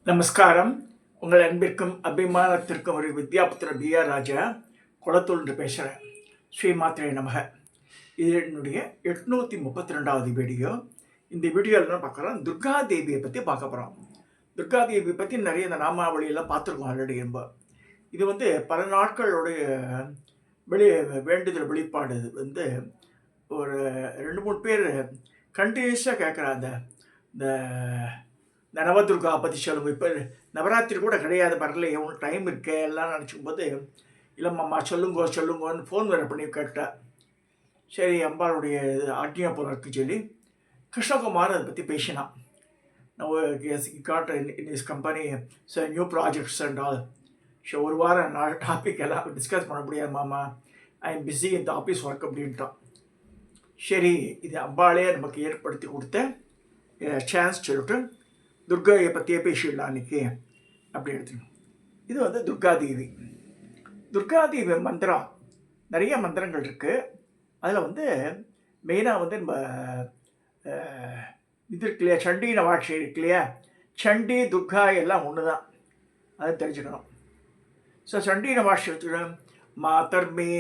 நமஸ்காரம். உங்கள் அன்பிற்கும் அபிமானத்திற்கும் ஒரு வித்யாபுத்திர பிஆர் ராஜா குளத்தூர் பேசுகிறேன். ஸ்ரீமாத்திரை நமக. இது என்னுடைய 832வது வீடியோ. இந்த வீடியோவில் என்ன பார்க்குறோம், துர்கா தேவியை பற்றி பார்க்க போகிறோம். துர்கா தேவி பற்றி நிறைய இந்த நாமாவளியெல்லாம் பார்த்துருக்கோம் ஆல்ரெடி. இது பல நாட்களுடைய வேண்டுதல் வெளிப்பாடு. இது ஒரு 2-3 பேர் கண்டினியூஸாக கேட்குறாங்க. இந்த நவதுர்கா பற்றி சொல்லுங்க. இப்போ நவராத்திரி கூட கிடையாது, வரல, எவ்வளோ டைம் இருக்கே எல்லாம் நினச்சிக்கும் போது, இல்லைம்மா சொல்லுங்கன்னு ஃபோன் வேறு பண்ணி கேட்டா. சரி, அம்பாளுடைய ஆக்ஞா போல இருக்குன்னு சொல்லி கிருஷ்ணகுமார் அதை பற்றி பேசினான். நான் got in his company new projects and all. So ஒரு வாரம் டாபிக் எல்லாம் டிஸ்கஸ் பண்ண முடியாது மாமா, ஐ எம் பிஸி இந்த ஆஃபீஸ் ஒர்க் அப்படின்ட்டான். சரி, இது அம்பாளே நமக்கு ஏற்படுத்தி கொடுத்த சான்ஸ் சொல்லிட்டு துர்காயை பற்றியே பேசிடலாம் அன்றைக்கி அப்படி எடுத்துக்கணும். இது துர்காதேவி. துர்காதேவி மந்திரம் நிறைய மந்திரங்கள் இருக்குது. அதில் மெயினாக நம்ம இது இருக்கு இல்லையா, சண்டி நவாட்சி இருக்கு இல்லையா, சண்டி துர்கா எல்லாம் ஒன்று தான், அதை தெரிஞ்சுக்கணும். ஸோ சண்டி நவாட்சி வச்சுக்கணும். மாதர்மே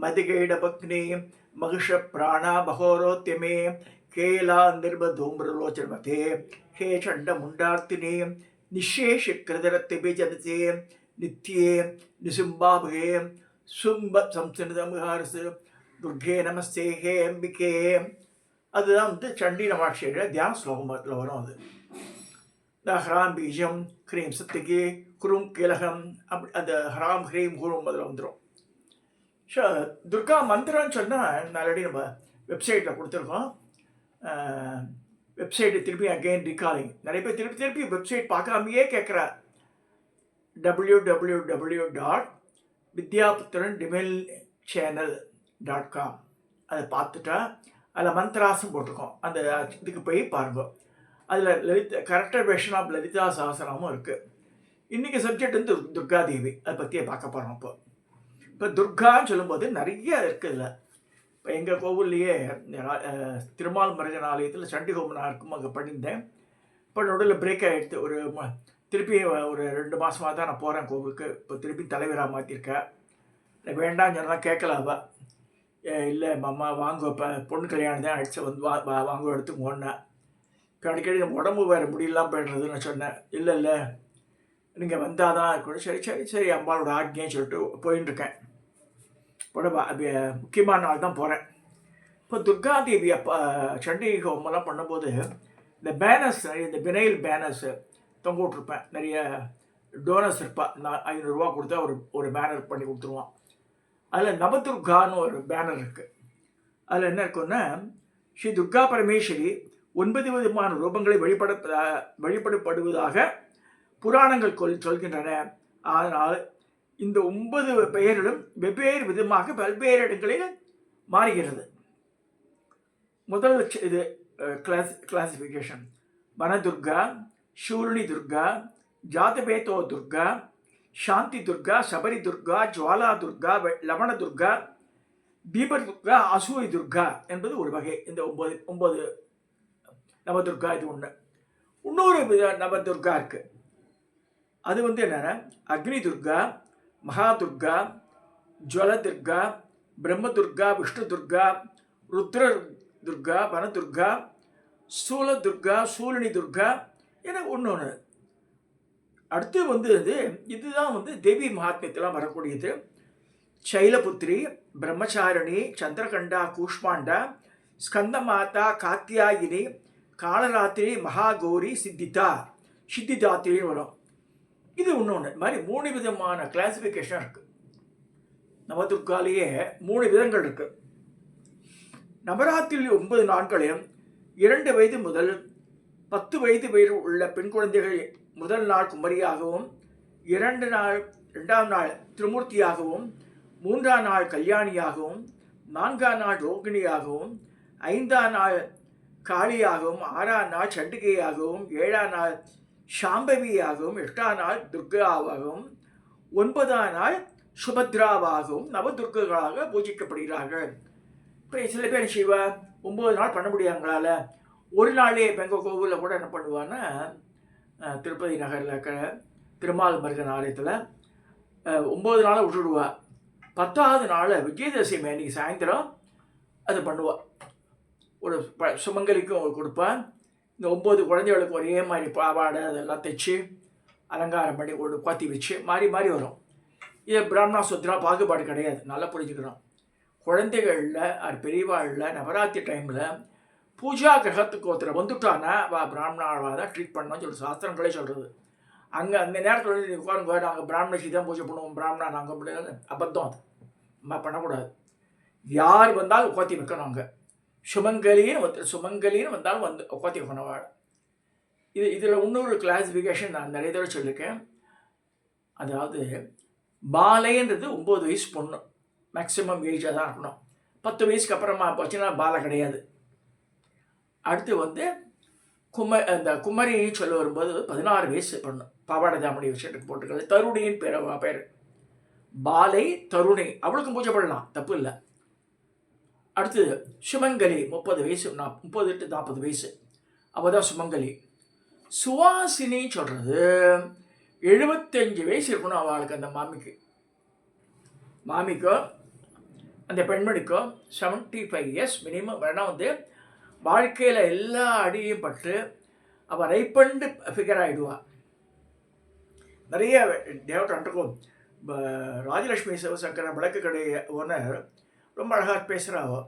மதிகேட பக்னி மகிஷ பிராணா பகோரோத்தியமே கேலா நிர்பதூம்ரலோச்சனமதே ஹே சண்ட முண்டார்த்தினே நிஷேஷ கிருதரத்தை ஜனசே நித்தியே நிசும்பாபுகே சும்ப சம்சனிதம்ஹாரசு துர்கே நமஸ்தே ஹே அம்பிகே. அதுதான் சண்டி நவாட்சியோட தியான ஸ்லோகத்தில் வரும். அது இந்த ஹராம் பீஜம் ஹ்ரீம் சத்திகே குரும் கிலகம் அப்படி அந்த ஹராம் ஹ்ரீம் குரும் அதில் வந்துடும். ஸோ துர்கா மந்திரம்னு சொன்னால் ஆல்ரெடி நம்ம வெப்சைட்டில் கொடுத்துருக்கோம். வெப்சைட்டு திருப்பி அகெயின் ரீகாலிங். நிறைய பேர் திருப்பி வெப்சைட் பார்க்காமையே கேட்குறா. www.vidyaputran.channel.com அதை பார்த்துட்டா அதில் மந்திராசம் போட்டிருக்கோம். அந்த இதுக்கு போய் பாருங்க. அதில் corrected version of Lalita Sahasranamam இருக்குது. இன்றைக்கி சப்ஜெக்ட் துர்காதேவி, அதை பற்றியே பார்க்க போகிறோம். இப்போ துர்கான்னு சொல்லும்போது நிறைய இருக்குது. இதில் இப்போ எங்கள் கோவில்லையே திருமால் முருகன் ஆலயத்தில் சண்டி ஹோமம் இருக்கும், அங்கே பண்ணியிருந்தேன். இப்போ நடுவில் பிரேக் ஆகிடுது. திருப்பி ஒரு 2 மாதமாக தான் நான் போகிறேன் கோவிலுக்கு. இப்போ திருப்பி தலைவராக மாற்றிருக்கேன். வேண்டாம் சொன்னால் கேட்கல அவள். இல்லை மாமா வாங்க, இப்போ பொண்ணு கல்யாணம் தான் அடித்து வாங்க எடுத்து ஓடினேன். இப்போ அடிக்கடி நம்ம உடம்பு வேறு முடியலாம் போய்டுறதுன்னு சொன்னேன். இல்லை நீங்கள் வந்தால் தான் இருக்கணும். சரி அம்மாவோட ஆக்ஞைன்னு சொல்லிட்டு போயின்னு இருக்கேன். முக்கியமான நாள் தான் போகிறேன். இப்போ துர்காதேவி சண்டி ஹோமெல்லாம் பண்ணும்போது இந்த பேனர்ஸ், இந்த வினைல் பேனர்ஸ் தொங்க விட்ருப்பேன். நிறைய டோனர்ஸ் இருப்பாள். நான் 500 ரூபா கொடுத்தா ஒரு பேனர் பண்ணி கொடுத்துருவான். அதில் நவதுர்கான்னு ஒரு பேனர் இருக்குது. அதில் என்ன இருக்குன்னா, ஸ்ரீ துர்கா பரமேஸ்வரி 9 விதமான ரூபங்களை வெளிப்படுவதாக புராணங்கள் சொல்கின்றன. ஆனால் இந்த 9 பெயரிலும் வெவ்வேறு விதமாக பல்வேறு இடங்களில் மாறுகிறது. முதல் இது கிளாசிஃபிகேஷன்: வனதுர்கா, சூர்ணி துர்கா, ஜாதபேதோ துர்கா, சாந்தி துர்கா, சபரி துர்கா, ஜுவாலா துர்கா, லவண துர்கா, தீப துர்கா, அசூரி துர்கா என்பது ஒரு வகை. இந்த 9 நவதுர்கா இது ஒன்று. இன்னொரு நவதுர்கா இருக்குது. அது என்னென்னா, அக்னி துர்கா, மகாதுர்கா, ஜுவல துர்கா, பிரம்மதுர்கா, விஷ்ணு துர்கா, ருத்ர துர்கா, வனதுர்கா, ஸ்தூல துர்கா, சூலினி துர்கா என ஒன்று. அடுத்து இதுதான் தேவி மகாத்மியத்தெல்லாம் வரக்கூடியது. சைலபுத்திரி, பிரம்மச்சாரிணி, சந்திரகண்டா, கூஷ்மாண்டா, ஸ்கந்தமாதா, காத்தியாயினி, காலராத்திரி, மகாகௌரி, சித்திதாத்திரின்னு வரும். இது ஒன்று மாதிரி 3 விதமான கிளாசிஃபிகேஷன் இருக்குது. நவதுர்காலேயே 3 விதங்கள் இருக்குது. நவராத்திரி 9 நாட்களையும் 2 வயது முதல் 10 வயது வரை உள்ள பெண் குழந்தைகள் முதல் நாள் குமரியாகவும், 2ஆம் நாள் திருமூர்த்தியாகவும், 3ஆம் நாள் கல்யாணியாகவும், 4ஆம் நாள் ரோகிணியாகவும், 5ஆம் நாள் காளியாகவும், 6ஆம் நாள் சண்டிகையாகவும், 7ஆம் நாள் சாம்பவியாகவும், 8ஆம் நாள் துர்காவாகவும், 9ஆம் நாள் சுபத்ராவாகவும் நவதுர்கர்களாக பூஜிக்கப்படுகிறார்கள். இப்போ சில பேர் சிவா 9 நாள் பண்ண முடியாங்களால ஒரு நாளே இப்போ எங்கள் கோவிலில் கூட என்ன பண்ணுவான்னா திருப்பதி நகரில் இருக்கிற திருமால் முருகன் ஆலயத்தில் 9 நாளை விட்டுடுவா. 10வது நாள் விஜயதசமி அன்னைக்கு சாயந்தரம் அது பண்ணுவாள். ஒரு சுமங்கலிக்கும் கொடுப்பேன். இந்த 9 குழந்தைகளுக்கு ஒரே மாதிரி பாவாடை அதெல்லாம் தைச்சி அலங்காரம் பண்ணி குத்தி வச்சு மாறி மாறி வரும். இது பிராமணா சுத்ரா பாகுபாடு கிடையாது, நல்லா புரிஞ்சுக்கணும். குழந்தைகளில் பெரியவாளில் நவராத்திரி டைமில் பூஜா கிரகத்துக்கு ஒருத்தர் வந்துட்டானா பிராமணாவாக தான் ட்ரீட் பண்ணணும்னு சொல்லி சாஸ்திரங்களே சொல்கிறது. அங்கே அந்த நேரத்தில் உட்காருங்க, நாங்கள் பிராமணிக்கு தான் பூஜை பண்ணுவோம், பிராமணா நாங்கள் முடியாது, அபத்தம். அது நம்ம பண்ணக்கூடாது. யார் வந்தாலும் உட்காத்தி வைக்கணும். அங்கே சுமங்கலின்னு வந்தாலும் உட்காத்தி வைக்கணும். இதில் இன்னொரு கிளாசிஃபிகேஷன் நான் நிறைய தடவை சொல்லியிருக்கேன். அதாவது பாலைன்றது 9 வயசு பொண்ணு, மேக்ஸிமம் ஏஜாக தான் இருக்கணும். 10 வயசுக்கு அப்புறமா போச்சுன்னா பாலை கிடையாது. அடுத்து அந்த குமரின்னு சொல்ல வரும்போது 16 வயசு பொண்ணு, பாவாடை தாமடி விஷயத்துக்கு போட்டுக்கிறது. தருணின்னு பேர். பாலை தருணி, அவளுக்கும் பூஜை பண்ணலாம், தப்பு இல்லை. அடுத்தது சுமங்கலி 30 வயசு, 30 to 40 வயசு, அவள் தான் சுமங்கலி. சுவாசினி சொல்கிறது 75 வயசு இருக்கணும் அவளுக்கு. அந்த மாமிக்கோ அந்த பெண்மணிக்கோ 75 இயர்ஸ் மினிமம் வேணால் வாழ்க்கையில் எல்லா அடியும் பட்டு அவள் ரைப்பண்டு ஃபிகர் ஆகிடுவாள். நிறைய தேவட்டும் ராஜலட்சுமி சிவசங்கரன் விளக்கு கடை ஓனர் ரொம்ப அழகாக பேசுகிறாவோ.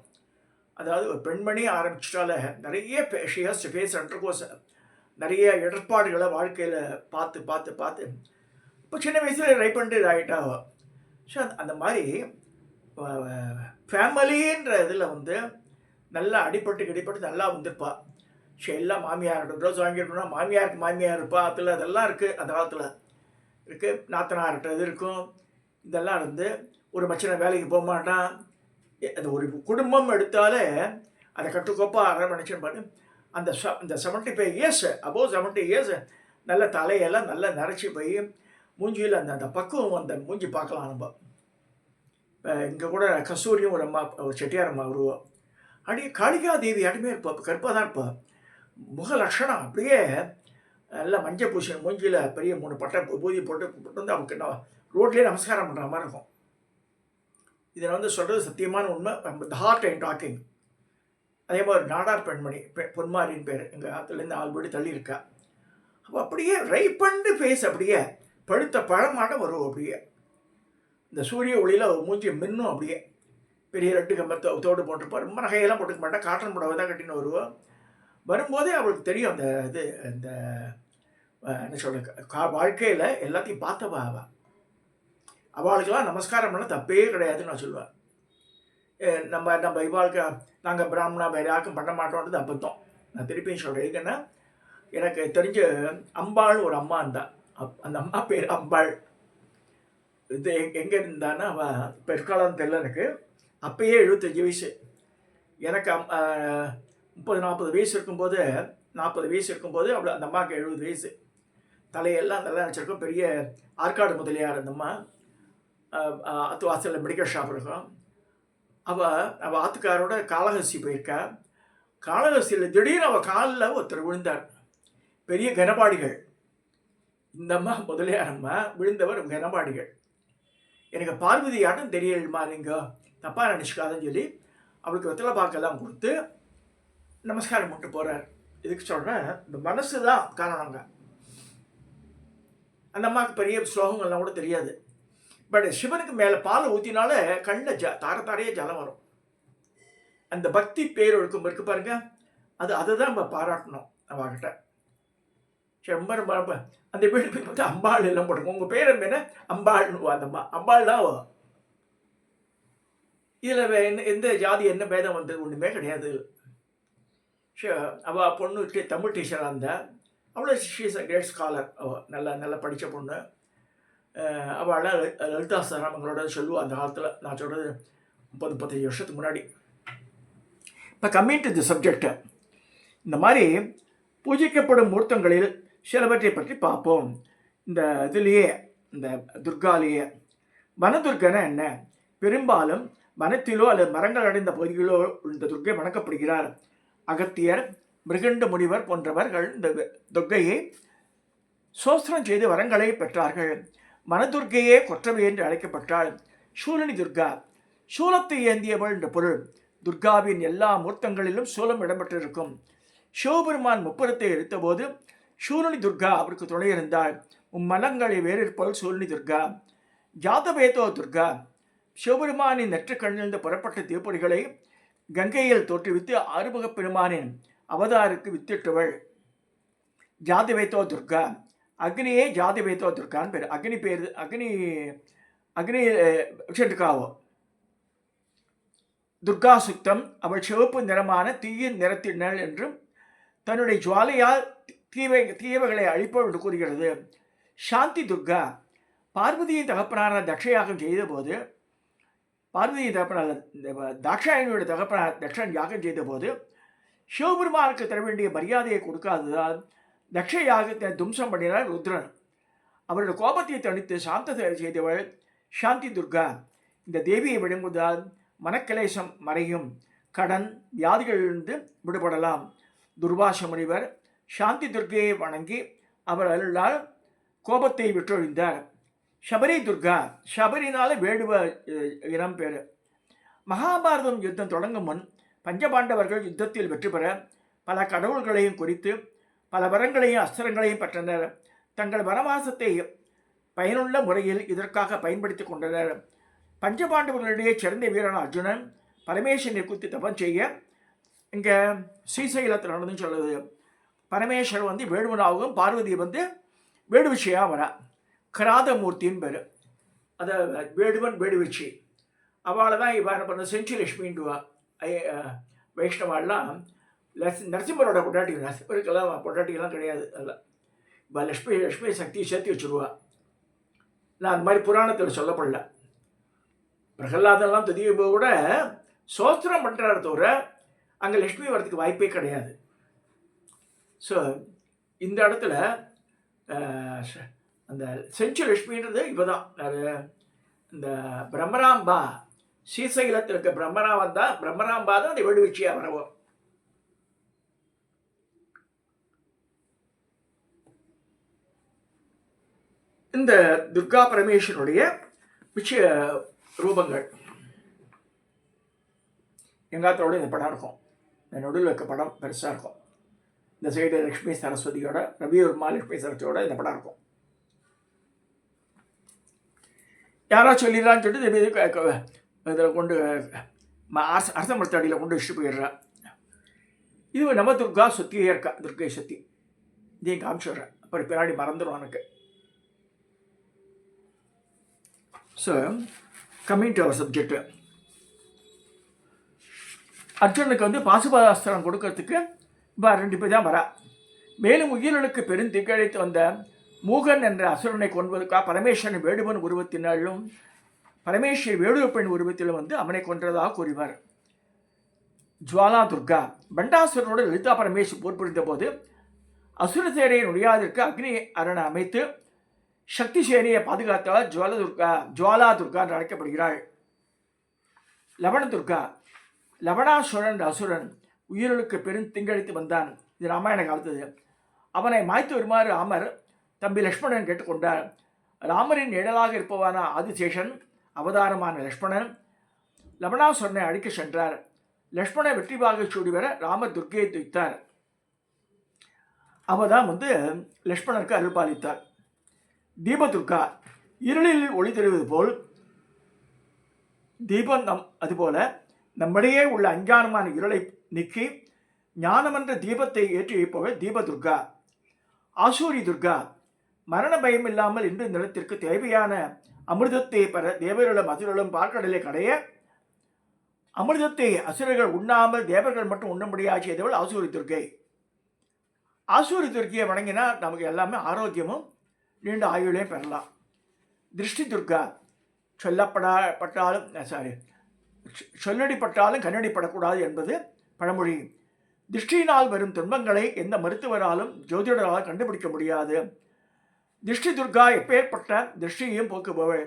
அதாவது ஒரு பெண்மணி ஆரம்பிச்சிட்டால நிறைய ஃபேஸ் அண்டர்கோஸ் நிறைய இடர்பாடுகளை வாழ்க்கையில் பார்த்து இப்போ சின்ன வயசில் ரைப்பண்டு ஆகிட்டாவோ. ஸோ அந்த மாதிரி ஃபேமிலின்ற இதில் நல்லா அடிப்பட்டு நல்லா வந்திருப்பா. ஸோ எல்லாம் மாமியார் ட்ரோஸ் வாங்கியிருக்கணும்னா மாமியாருக்கு இருப்பா. அதெல்லாம் இருக்குது, அந்த காலத்தில் இருக்குது. நாத்தனார்கிட்ட இது இருக்கும். இதெல்லாம் ஒரு மச்சனை வேலைக்கு போக மாட்டான். அந்த ஒரு குடும்பம் எடுத்தாலே அதை கட்டுக்கோப்பாக அரவணைச்சுன்னு பாரு. அந்த 75 இயர்ஸ் அபோவ் 70 இயர்ஸ் நல்ல தலையெல்லாம் நல்லா நரைச்சி போய் மூஞ்சியில் அந்த பக்குவம் அந்த மூஞ்சி பார்க்கலாம். நம்ம இங்கே கூட கஸ்தூரியும் ஒரு அம்மா, ஒரு செட்டியார் அம்மா வருவோம். காளிகா தேவி அடிமே இருப்பா, கருப்பாக தான் இருப்பா. முக லட்சணம் அப்படியே நல்லா மஞ்சள் பூசணி, மூஞ்சியில் பெரிய 3 பட்டை பூதி போட்டு அவங்களுக்கு ரோட்லேயே நமஸ்காரம் பண்ணுற மாதிரி இருக்கும். இதில் சொல்கிறது சத்தியமான உண்மை. The heart and talking. அதே மாதிரி நாடார் பெண்மணி பொன்மாரின்னு பேர், எங்கள் ஆற்றுலேருந்து 4 வீடு தள்ளி இருக்கா. அப்போ அப்படியே ரைப்பண்டு ஃபேஸ் அப்படியே பழுத்த பழமாட்ட வரும். அப்படியே இந்த சூரிய ஒளியில் மூஞ்சி மின்னும். அப்படியே பெரிய 2 கம்பத்தை தோடு போட்டுருப்பா. ரொம்ப நகையெல்லாம் போட்டுக்க மாட்டா, காட்டன் புடவை தான் கட்டின்னு வருவோம். வரும்போதே அவளுக்கு தெரியும் அந்த இது இந்த என்ன சொல்ற வாழ்க்கையில் எல்லாத்தையும் பார்த்தவா அவளுக்கெல்லாம் நமஸ்காரம் பண்ண தப்பே கிடையாதுன்னு நான் சொல்லுவேன். நம்ம இவாளுக்கு நாங்கள் பிராமணா வேறு யாருக்கும் பண்ண மாட்டோன்றது அபத்தம். நான் திருப்பியும் சொல்கிறேன். எதுக்குன்னா எனக்கு தெரிஞ்ச அம்பாள் ஒரு அம்மா இருந்தா. அந்த அம்மா பேர் அம்பாள். இது எங்கே இருந்தான்னா அவள் பிற்காலம் தெரியல எனக்கு. அப்பயே 75 வயசு. எனக்கு 30-40 வயசு இருக்கும்போது 40 வயசு இருக்கும்போது அவள் அந்த அம்மாவுக்கு 70 வயசு. தலையெல்லாம் நல்லா நினச்சிருக்கோம். பெரிய ஆற்காடு முதலியார் அந்த அம்மா. அத்து வாசலில் மெடிக்கல் ஷாப் இருக்கும். அவள் ஆத்துக்காரோட காளஹஸ்தி போயிருக்கா. காளஹஸ்தியில் திடீர்னு அவள் காலில் ஒருத்தர் விழுந்தார். பெரிய கனபாடிகள். இந்த அம்மா முதலியார் அம்மா, விழுந்தவர் கனபாடிகள். எனக்கு பார்வதி ஆட்டம் தெரியலமா, நீங்கள் தப்பாக நினச்சிக்காதுன்னு சொல்லி அவளுக்கு வெத்தலை பாக்கெல்லாம் கொடுத்து நமஸ்காரம் பண்ணிட்டு போகிறார். இதுக்கு சொல்கிறேன், இந்த மனசு தான் காரணங்க. அந்த அம்மாவுக்கு பெரிய ஸ்லோகங்கள்லாம் கூட தெரியாது. பட் சிவனுக்கு மேலே பால் ஊற்றினால கண்ணில் தாரையே ஜலம் வரும். அந்த பக்தி பேரொழுக்கம் இருக்கு பாருங்க, அதை தான் நம்ம பாராட்டணும் அவகிட்ட. சரி, ரொம்ப ரொம்ப அந்த வீடு போய் பார்த்தா அம்பாள் எல்லாம் போட்டுருக்கோம். உங்கள் பேர் என்ன? அம்பாள்னு. அந்த அம்பாள் தான். இதில் எந்த ஜாதி என்ன பேதம் ஒன்றுமே கிடையாது. அவள் பொண்ணு தமிழ் டீச்சராக இருந்தால் அவ்வளோ ஷீஸ் அ கிரேட் ஸ்காலர். நல்லா படித்த பொண்ணு. அவளால் லலிதா சராமங்களோட சொல்லுவாள் அந்த காலத்தில். நான் சொல்கிறது 30-35 வருஷத்துக்கு முன்னாடி. இப்போ கம்மிங் டு தி சப்ஜெக்ட், இந்த மாதிரி பூஜிக்கப்படும் மூர்த்தங்களில் சிலவற்றை பற்றி பார்ப்போம். இந்த இதுலேயே இந்த துர்காலேயே வனதுர்கனை என்ன? பெரும்பாலும் வனத்திலோ அல்லது மரங்கள் அடைந்த பகுதிகளோ இந்த துர்க்கை வணக்கப்படுகிறார். அகத்தியர், மிருகண்ட முனிவர் போன்றவர்கள் இந்த துர்க்கையை சோஸ்திரம் செய்து வரங்களை பெற்றார்கள். மனதுர்க்கையே கொற்றவை என்று அழைக்கப்பட்டாள். சூலினி துர்கா, சூலத்தை ஏந்தியவள் என்ற பொருள். துர்காவின் எல்லா மூர்த்தங்களிலும் சூலம் இடம்பெற்றிருக்கும். சிவபெருமான் முப்புறத்தை எடுத்தபோது சூலினி துர்கா அவருக்கு துணை இருந்தாள். மும்மலங்களை வேறிருப்பவள் சூலினி துர்கா. ஜாதவேதோ துர்கா, சிவபெருமானின் நெற்றுக்கண்ணிலிருந்து புறப்பட்ட தீப்பொறிகளை கங்கையில் தோற்றுவித்து ஆறுமுகப் பெருமானின் அவதாருக்கு வித்திட்டவள். ஜாதவேதோ துர்கா, அக்னியே ஜாதவேதோ துர்கான்னு பேர். அக்னி பேர் அக்னி அக்னி வச்சுட்டுக்காவோ. துர்கா சுத்தம், அவள் சிவப்பு நிறமான தீயின் நிறத்தினள் என்றும் தன்னுடைய ஜுவாலையால் தீவைகளை அழிப்பவள் என்று கூறுகிறது. சாந்தி துர்கா, பார்வதியின் தகப்பனான தக்ஷயாகம் செய்தபோது பார்வதியின் தகப்பனார் தாட்சாயணியோட தகப்பனார் தக்ஷன் யாகம் செய்தபோது சிவபெருமானுக்கு தர வேண்டிய மரியாதையை கொடுக்காததால் தக்ஷ யாகத்தை தும்சம் பண்ணினார் ருத்ரன். அவருடைய கோபத்தை தணித்து சாந்தத்தை செய்தவள் சாந்தி துர்கா. இந்த தேவியை வழங்குவதால் மனக்கலேசம் மறையும், கடன் வியாதிகளிலிருந்து விடுபடலாம். துர்வாச முனிவர் சாந்தி துர்கையை வணங்கி அவர் அருளால் கோபத்தை விட்டொழிந்தார். சபரி துர்கா, சபரினால வேடுவ இனம் பேர். மகாபாரதம் யுத்தம் தொடங்கும் முன் பஞ்சபாண்டவர்கள் யுத்தத்தில் வெற்றி பெற பல கடவுள்களையும் குறித்து பல வரங்களையும் அஸ்திரங்களையும் பெற்றனர். தங்கள் வனவாசத்தை பயனுள்ள முறையில் இதற்காக பயன்படுத்தி கொண்டனர். பஞ்சபாண்டவர்களிடையே சிறந்த வீரன் அர்ஜுனன் பரமேஸ்வரனை குறித்து தபம் செய்ய இங்கே ஸ்ரீசைலத்தில் நடந்துன்னு சொல்லுது. பரமேஸ்வரன் வேடுவனாகவும் பார்வதி வேடுவிச்சையாக வரா. கிராதமூர்த்தின்னு பேர். அதை வேடுவன் வேடுவிச்சி அவளை தான் இவன் என்ன பண்ண செஞ்சுலட்சுமின்டுவா. வைஷ்ணவாலாம் நரசிம்மரோட பொட்டாட்டி, நரசிம்மருக்கெல்லாம் பொட்டாட்டிகள்லாம் கிடையாது. அதில் இப்போ லக்ஷ்மி சக்தியை சேர்த்து வச்சுருவா. நான் அந்த மாதிரி புராணத்தில் சொல்லப்படல. பிரகலாதெல்லாம் தெரியும் போது கூட சோஸ்திரம் பண்ணுறாரு தவிர அங்கே லக்ஷ்மி வரதுக்கு வாய்ப்பே கிடையாது. ஸோ இந்த இடத்துல அந்த செஞ்சு லக்ஷ்மின்றது இப்போ தான் இந்த பிரம்மராம்பா ஸ்ரீசைலத்தில் இருக்க பிரம்மராம்பா தான் அந்த வேடுவச்சியாக வரவும். இந்த துர்கா பரமேஸ்வரனுடைய மிச்ச ரூபங்கள் எங்காத்தோட இந்த படம் இருக்கும். இந்த நடுவில் இருக்க படம் பெருசாக இருக்கும். இந்த சைடு லக்ஷ்மி சரஸ்வதியோட ரவியூர் மகாலட்சுமி சரஸ்வதியோட இந்த படம் இருக்கும். யாரோ சொல்லிடலான்னு சொல்லிட்டு இதில் கொண்டு அரச மரத்தடியில் கொண்டு வச்சுட்டு போயிடுறேன். இது நம்ம துர்கா சுத்தியே இருக்கா, துர்கை சக்தி. இதையும் காமிச்சிடுறேன், அப்புறம் பின்னாடி மறந்துடும் எனக்கு. So coming to our subject. அர்ஜுனுக்கு பாசுபாதாஸ்திரம் கொடுக்கறதுக்கு இப்போ 2 பேர் தான் வரா. மேலும் உயிர்களுக்கு பெருந்திகழைத்து வந்த மூகன் என்ற அசுரனை கொன்பதற்காக பரமேஸ்வரன் வேடுவன் உருவத்தினாலும் பரமேஸ்வரி வேடுவ பெண் உருவத்திலும் அவனை கொன்றதாக கூறிவார். ஜுவாலா துர்கா, பண்டாசுரனோடு லலிதா பரமேஸ்வரி போர் புரிந்த போது அசுர சேனையை நுழையாதிற்கு அக்னி அரணை அமைத்து சக்தி சேனையை பாதுகாத்தவர் ஜுவாலா துர்கா என்று அழைக்கப்படுகிறாள். லவண துர்கா, லவணாசுரன் என்ற அசுரன் உயிர்களுக்கு பெருந்திங்கழித்து வந்தான். இது ராமாயண காலத்தது. அவனை மாய்த்து வருமாறு ராமர் தம்பி லக்ஷ்மணன் கேட்டுக்கொண்டார். ராமரின் நிழலாக இருப்பவான ஆதிசேஷன் அவதாரமான லக்ஷ்மணன் லவணாசுரனை அழிக்க சென்றார். லக்ஷ்மணன் வெற்றிவாக சூடி வர ராமர் துர்க்கையை துய்த்தார். அவதான் லக்ஷ்மணனுக்கு அருள்பாலித்தார். தீபதுர்கா, இருளில் ஒளி தெரிவது போல் தீபம் அதுபோல நம்மிடையே உள்ள அஞ்ஞானமான இருளை நீக்கி ஞானமன்ற தீபத்தை ஏற்றி வைப்பவள் தீபதுர்கா. ஆசூரி துர்கா, மரண பயம் இல்லாமல் இன்று நிலத்திற்கு தேவையான அமிர்தத்தை பெற தேவர்களும் அசுரர்களும் பார்க்கடலை கடைய அமிர்தத்தை அசுரர்கள் உண்ணாமல் தேவர்கள் மட்டும் உண்ணும்படியாக செய்தவள் ஆசூரி துர்கை. ஆசூரி துர்கையை வணங்கினா நமக்கு எல்லாமே ஆரோக்கியமும் நீண்ட ஆயுளையும் பெறலாம். திருஷ்டி துர்கா, சொல்லடிப்பட்டாலும் கண்ணடிப்படக்கூடாது என்பது பழமொழி. திருஷ்டியினால் வரும் துன்பங்களை எந்த மருத்துவராலும் ஜோதிடரால் கண்டுபிடிக்க முடியாது. திருஷ்டி துர்கா எப்பேற்பட்ட திருஷ்டியையும் போக்குபவள்.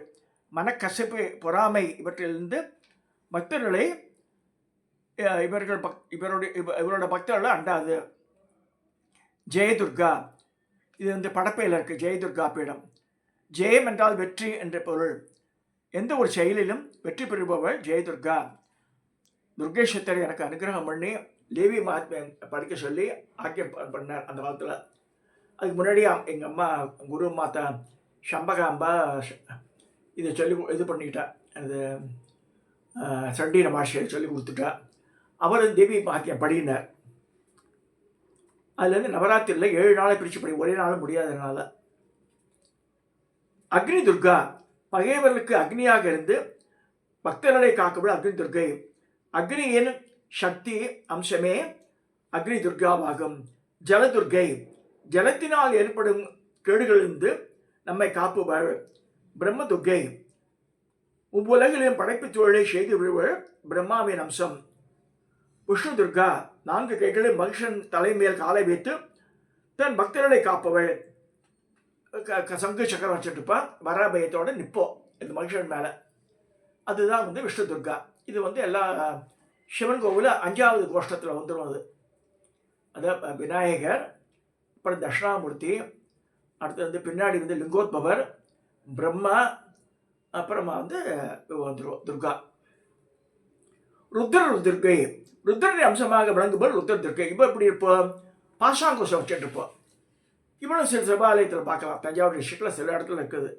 மனக்கசப்பு, பொறாமை இவற்றிலிருந்து பக்தர்களை இவரோட பக்தர்களை அண்டாது. ஜெயதுர்கா, இது வந்து படப்பையில் இருக்குது ஜெயதுர்கா பீடம். ஜெயம் என்றால் வெற்றி என்ற பொருள். எந்த ஒரு செயலிலும் வெற்றி பெறுபவள் ஜெயதுர்கா. துர்கேஸ்வரர் எனக்கு அனுகிரகம் பண்ணி தேவி மகாத்மியம் படிக்க சொல்லி ஆக்கியம் பண்ணார் அந்த காலத்தில். அதுக்கு முன்னாடி எங்கள் அம்மா குரு மாதா சம்பகாம்பா இதை சொல்லி இது பண்ணிக்கிட்டா. அது சண்டீன பாஷையை சொல்லி கொடுத்துட்டா. அவர் தேவி மகாத்மியம் படினார். அதுலேருந்து நவராத்திரியில் 7 நாளை பிரித்து படி, ஒரே நாளும் முடியாததுனால. அக்னி துர்கா பகைவர்களுக்கு அக்னியாக இருந்து பக்தர்களை காக்கப்படும் அக்னி துர்கை. அக்னியின் சக்தி அம்சமே அக்னி துர்காவாகும். ஜலதுர்கை ஜலத்தினால் ஏற்படும் கேடுகளிலிருந்து நம்மை காப்புவாள். பிரம்ம துர்கை இவ்வுலகிலும் படைப்பு தொழிலை செய்து விடுவள் பிரம்மாவின் அம்சம். விஷ்ணு துர்கா 4 கைகளில் மகிஷன் தலைமேல் காலை வைத்து தன் பக்தர்களை காப்பவள். சங்கு சக்கரம் வச்சுட்டுப்பான், வராபயத்தோடு நிற்போம் இந்த மகிஷன் மேலே. அதுதான் வந்து விஷ்ணு துர்கா. இது வந்து எல்லா சிவன் கோவில் 5வது கோஷ்டத்தில் வந்துடும். அதான் விநாயகர், அப்புறம் தட்சிணாமூர்த்தி, அடுத்து வந்து பின்னாடி வந்து லிங்கோத்பவர், பிரம்மா, அப்புறமா வந்து வந்துடும் துர்கா. ருத்ரர் துர்கை ருத்ரனின் அம்சமாக விளங்குபவர் ருத்ர துர்கை. இப்போ இப்படி இருப்போம், பாசாங்குசம் வச்சுட்டு இருப்போம். இவனும் சில சபாலயத்தில் பார்க்கலாம், தஞ்சாவூர் டிஸ்ட்ரிக்டில் சில இடத்துல இருக்குது.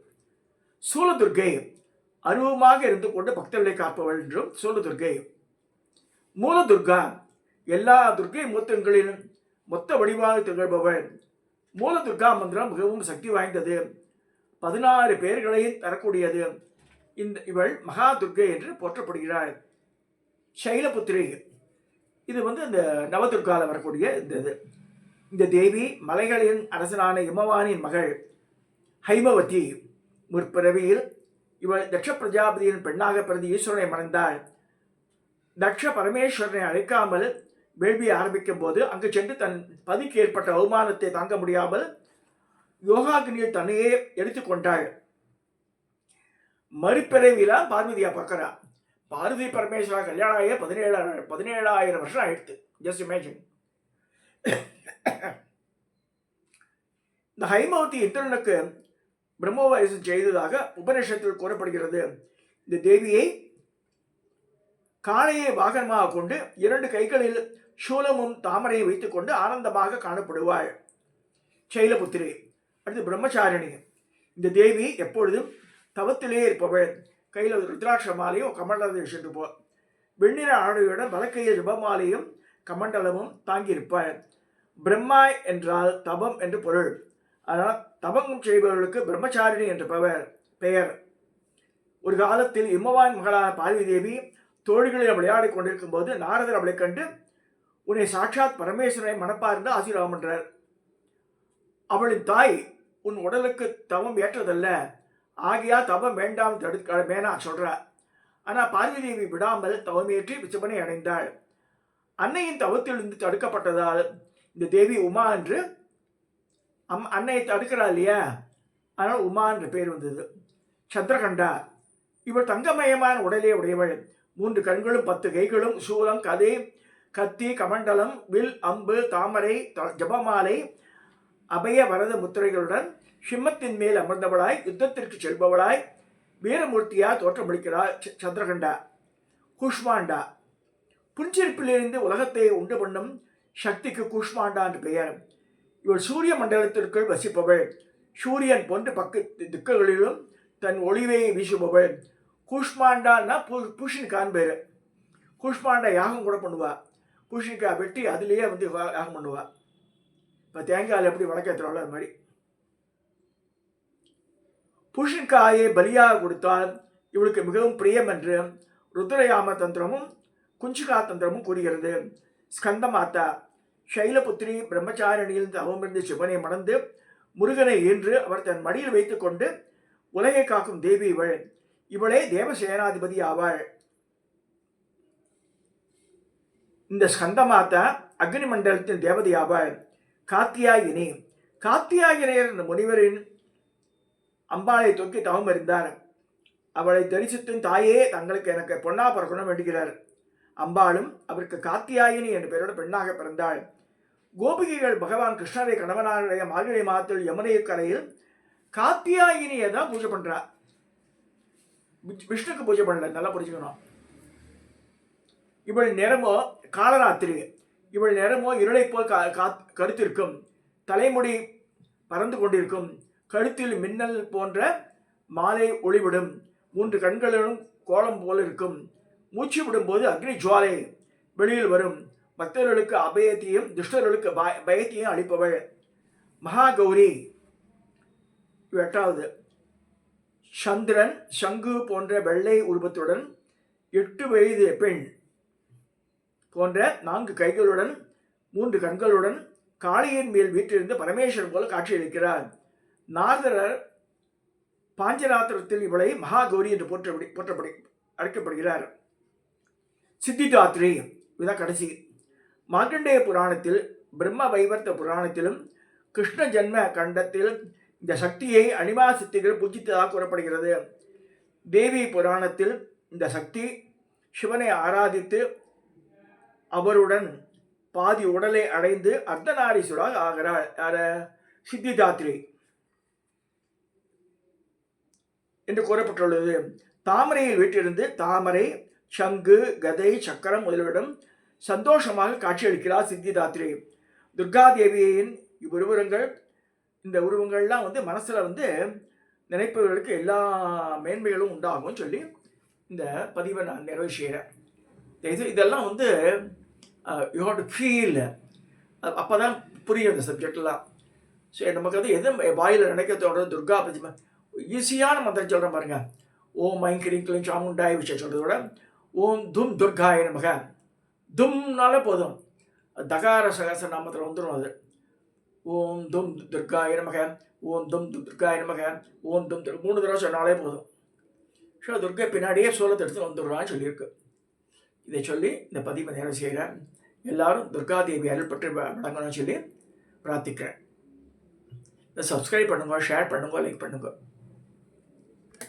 சூலதுர்கை அருவமாக இருந்து கொண்டு பக்தர்களை காப்பவள் என்றும் சூலதுர்கை. மூலதுர்கா எல்லா துர்கை மூர்த்தங்களின் மொத்த வடிவாக திகழ்பவள். மூலதுர்கா மந்திரம் மிகவும் சக்தி வாய்ந்தது, 16 பெயர்களையும் தரக்கூடியது. இவள் மகா துர்கை என்று போற்றப்படுகிறாள். சைலபுத்திரி இது வந்து இந்த நவதுர்காவில் வரக்கூடிய இந்த தேவி மலைகளின் அரசனான இமவானின் மகள் ஹைமவதி. முற்பிறவியில் இவள் தக்ஷ பிரஜாபதியின் பெண்ணாக பிறந்து ஈஸ்வரனை மணந்தாள். தக்ஷ பரமேஸ்வரனை அழைக்காமல் வேள்வியை ஆரம்பிக்கும் போது அங்கு சென்று தன் பதிக்கு ஏற்பட்ட அவமானத்தை தாங்க முடியாமல் யோகாக்னியை தன்னையே எடுத்துக்கொண்டாள். மறுபிறவியில பார்வதியா பார்க்கிறா. பார்வதி பரமேஸ்வரா கல்யாணம் ஆகிய 17,000 வருஷம் ஆயிடுத்து. Just imagine. இந்த ஹைமவதி இந்திரனுக்கு பிரம்மோபதேசம் செய்ததாக உபநிஷத்தில் கூறப்படுகிறது. இந்த தேவியை காளையை வாகனமாக கொண்டு 2 கைகளில் சூலமும் தாமரையை வைத்துக்கொண்டு ஆனந்தமாக காணப்படுவாள். சைலபுத்திரி. அடுத்து பிரம்மச்சாரிணி. இந்த தேவி எப்பொழுதும் தவத்திலே இருப்பவள். கையில் ருத்ராட்ச மாலையும் கமண்டலத்தையும் வச்சுருப்போம். வெண்ணிற ஆடையுடன் வலக்கையில் ஜபமாலையும் கமண்டலமும் தாங்கியிருப்பாள். பிரம்மா என்றால் தபம் என்று பொருள். ஆனால் தபம் செய்பவர்களுக்கு பிரம்மச்சாரிணி என்ற பெயர். ஒரு காலத்தில் இம்மவான் மகளான பார்வதி தேவி தோழிகளில் விளையாடி கொண்டிருக்கும் போது நாரதர் அவளை கண்டு, உன்னை சாட்சாத் பரமேஸ்வரனை மனப்பார்ந்து ஆசீர்வாதம் என்றார். அவளின் தாய், உன் உடலுக்கு தவம் ஏற்றதல்ல, ஆகியா தவம் வேண்டாம் வேணா சொல்றார். ஆனால் பார்வதி தேவி விடாமல் தவமேற்றி சிவனை அடைந்தாள். அன்னையின் தவத்திலிருந்து தடுக்கப்பட்டதால் இந்த தேவி உமா என்று அன்னையை தடுக்கிறாள் இல்லையா, அதனால் உமா என்ற பெயர் வந்தது. சந்திரகண்டா. இவள் தங்கமயமான உடலே உடையவள். 3 கண்களும் 10 கைகளும் சூலம் கதை கத்தி கமண்டலம் வில் அம்பு தாமரை ஜபமாலை அபய வரத முத்திரைகளுடன் சிம்மத்தின் மேல் அமர்ந்தவளாய் யுத்தத்திற்கு செல்பவளாய் வீரமூர்த்தியா தோற்றமளிக்கிறாள் சந்திரகண்டா. கூஷ்மாண்டா. புன்சிரிப்பிலிருந்து உலகத்தை உண்டு பண்ணும் சக்திக்கு கூஷ்மாண்டா என்று பெயர். இவள் சூரிய மண்டலத்திற்குள் வசிப்பவள். சூரியன் போன்ற திக்குகளிலும் தன் ஒளிவை வீசுபவள். கூஷ்மாண்டான்னா பூஷணிக்கான் பேர். கூஷ்மாண்டா யாகம் கூட பண்ணுவா. பூஷணிக்காய் வெட்டி அதுலேயே வந்து யாகம் பண்ணுவா. இப்போ தேங்காயில் எப்படி வழக்கேற்றுவாளோ அது மாதிரி. பூஷணிக்காயை பலியாக கொடுத்தால் இவளுக்கு மிகவும் பிரியம் என்று ருத்ரயாம தந்திரமும் குஞ்சிகா தந்திரமும் கூறுகிறது. ஸ்கந்தமாத்தா. சைலபுத்திரி பிரம்மச்சாரணியில் தவமிருந்து சிவனை மணந்து முருகனை ஈன்று அவர் தன் மடியில் வைத்துக்கொண்டு உலகை காக்கும் தேவி இவள். இவளே தேவசேனாதிபதி ஆவாள். இந்த ஸ்கந்தமாத்தா அக்னி மண்டலத்தின் தேவதை ஆவாள். காத்தியாயினி. காத்தியாயினியர் முனிவரின் அம்பாளை தூக்கி தவம் இருந்தார். அவளை தரிசித்தும் தாயே தங்களுக்கு எனக்கு பொன்னா பிறக்கணும் வேண்டுகிறார். அம்பாளும் அவருக்கு காத்தியாயினி என்ற பெயரோடு பெண்ணாக பிறந்தாள். கோபிகைகள் பகவான் கிருஷ்ணரை கணவனாருடைய மார்கழி மாதத்தில் யமுனை கரையில் காத்தியாயினியை தான் பூஜை பண்றா. விஷ்ணுக்கு பூஜை பண்ணல, நல்லா புரிஞ்சுக்கணும். இவள் நிறமோ காலராத்திரி, இவள் நிறமோ இருளை போல் கருத்திருக்கும், தலைமுடி பறந்து கொண்டிருக்கும், கழுத்தில் மின்னல் போன்ற மாலை ஒளிவிடும், 3 கண்களும் கோலம் போல் இருக்கும், மூச்சு விடும்போது அக்னி ஜுவாலை வெளியில் வரும், பக்தர்களுக்கு அபயத்தையும் துஷ்டர்களுக்கு பயத்தையும் அளிப்பவள் மகாகௌரி. 8வது, சந்திரன் சங்கு போன்ற வெள்ளை உருவத்துடன் 8 வயது பெண் போன்ற 4 கைகளுடன் 3 கண்களுடன் காளியின் மேல் வீற்றிருந்து பரமேஸ்வரன் போல காட்சியளிக்கிறார். நாரதர் பாஞ்சராத்திரத்தில் இவளை மகாகௌரி என்று போற்றப்படி அழைக்கப்படுகிறார். சித்திதாத்ரி இதுதான் கடைசி. மார்க்கண்டேய புராணத்தில், பிரம்ம வைவர்த்த புராணத்திலும், கிருஷ்ண ஜென்ம கண்டத்தில் இந்த சக்தியை அனிமா சித்திகள் பூஜித்ததாக கூறப்படுகிறது. தேவி புராணத்தில் இந்த சக்தி சிவனை ஆராதித்து அவருடன் பாதி உடலை அடைந்து அர்த்தநாரீஸ்வராக ஆகிறார். யார? சித்திதாத்ரி என்று கூறப்பட்டுள்ளது. தாமரையில் வீட்டிலிருந்து தாமரை, சங்கு, கதை, சக்கரம் முதலிடம் சந்தோஷமாக காட்சியளிக்கிறார் சித்திதாத்ரி. துர்காதேவியின் இவ்வுருவங்கள், இந்த உருவங்கள்லாம் மனசுல நினைப்பவர்களுக்கு எல்லா மேன்மைகளும் உண்டாகும் சொல்லி இந்த பதிவை நான் நிறைவு செய்கிறேன். இதெல்லாம் யூ ஹேவ் டு ஃபீல், அப்போ தான் புரியும் இந்த சப்ஜெக்ட்லாம். ஸோ நமக்கு எது வாயில் நினைக்கிறதோட துர்கா பற்றி ஈஸியான மந்திரம் சொல்கிறேன் பாருங்கள். ஓம் ஐம் கிரீம் கிளீம் சாமுண்டாய் விஷயம் சொல்கிறத விட ஓம் தும் துர்காய நமக, தும்னாலே போதும், தகார சகச நாமத்தில் வந்துடும் அது. ஓம் தும் துர்காய நமக, ஓம் தும் துர்காய நமக, ஓம் தும் 3 தடவை சொன்னாலே போதும். ஸோ துர்கை பின்னாடியே சோளத்தை எடுத்து வந்துடுறான்னு சொல்லியிருக்கு. இதை சொல்லி இந்த பதிவை நிறைவு செய்கிறேன். எல்லாரும் துர்காதேவி அருள் பற்றி வழங்கணும்னு சொல்லி பிரார்த்திக்கிறேன். சப்ஸ்கிரைப் பண்ணுங்க, ஷேர் பண்ணுங்க, லைக் பண்ணுங்க.